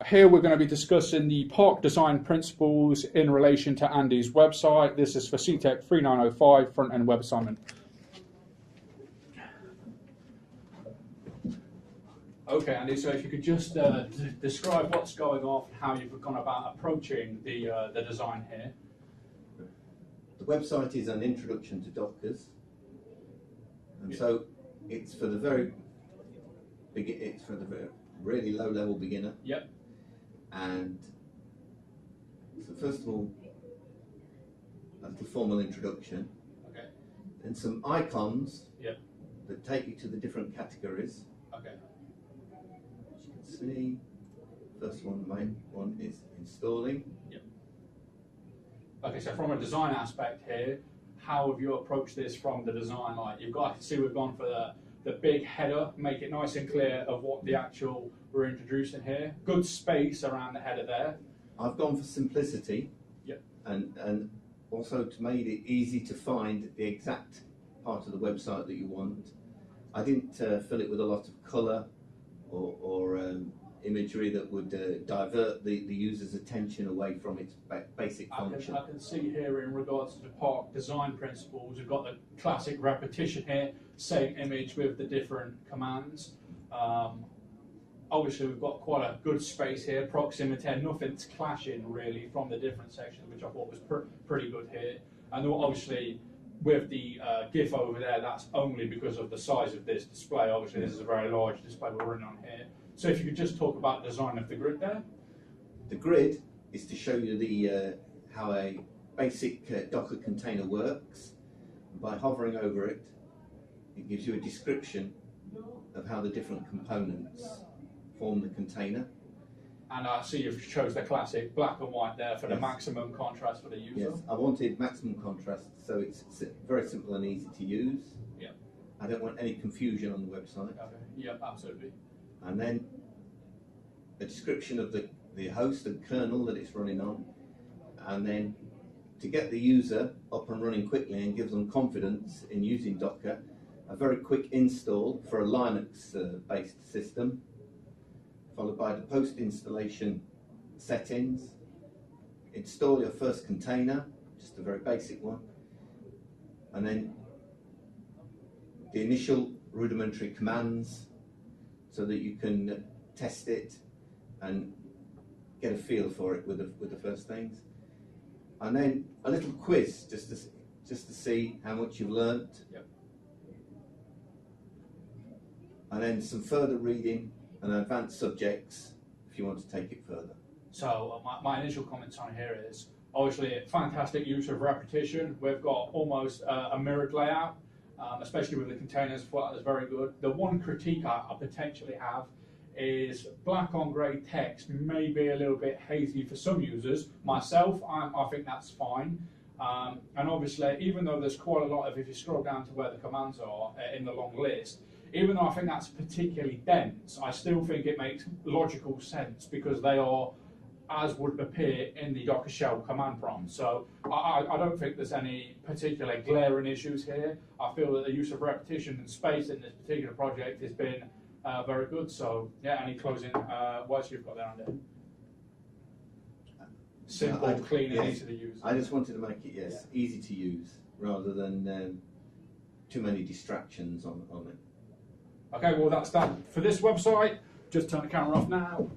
Here we're going to be discussing the park design principles in relation to Andy's website. This is for CTEC3905 front-end web assignment. Okay, Andy, so if you could just describe what's going on and how you've gone about approaching the design here. The website is an introduction to Dockers, and so it's for the very really low-level beginner. Yep. And so first of all, a little formal introduction. Okay. Then some icons. Yep. That take you to the different categories. Okay. As you can see, first one, the main one is installing. Yep. Okay, so from a design aspect here, how have you approached this from the design? Like you've got to see we've gone for the big header, make it nice and clear of what the actual we're introducing here. Good space around the header there. I've gone for simplicity. Yep. And also to make it easy to find the exact part of the website that you want. I didn't fill it with a lot of colour or imagery that would divert the user's attention away from its basic function. I can see here in regards to the park design principles, we've got the classic repetition here, same image with the different commands. Obviously we've got quite a good space here, proximity, nothing's clashing really from the different sections, which I thought was pretty good here. And obviously with the GIF over there, that's only because of the size of this display. Obviously this is a very large display we're running on here. So if you could just talk about the design of the grid there. The grid is to show you the how a basic Docker container works. By hovering over it, it gives you a description of how the different components form the container. And I see you've chose the classic black and white there for the maximum contrast for the user. Yes, I wanted maximum contrast, so it's very simple and easy to use. Yeah. I don't want any confusion on the website. Okay. Yep, absolutely. And then a description of the host and kernel that it's running on, and then to get the user up and running quickly and give them confidence in using Docker, a very quick install for a Linux-based system, followed by the post-installation settings, install your first container, just a very basic one, and then the initial rudimentary commands so that you can test it and get a feel for it with the first things. And then a little quiz just to see how much you've learnt. Yep. And then some further reading and advanced subjects if you want to take it further. So my initial comments on here is obviously fantastic use of repetition. We've got almost a mirrored layout, especially with the containers. I thought that was very good. The one critique I potentially have is black on grey text may be a little bit hazy for some users. Myself, I think that's fine. And obviously, even though there's quite a lot of, if you scroll down to where the commands are in the long list, even though I think that's particularly dense, I still think it makes logical sense because they are as would appear in the Docker shell command prompt. So I don't think there's any particular glaring issues here. I feel that the use of repetition and space in this particular project has been very good. So yeah, any closing words you've got there, Andy? Simple, clean, and easy to use. I just wanted to make it, easy to use rather than too many distractions on it. Okay, well that's done for this website. Just turn the camera off now.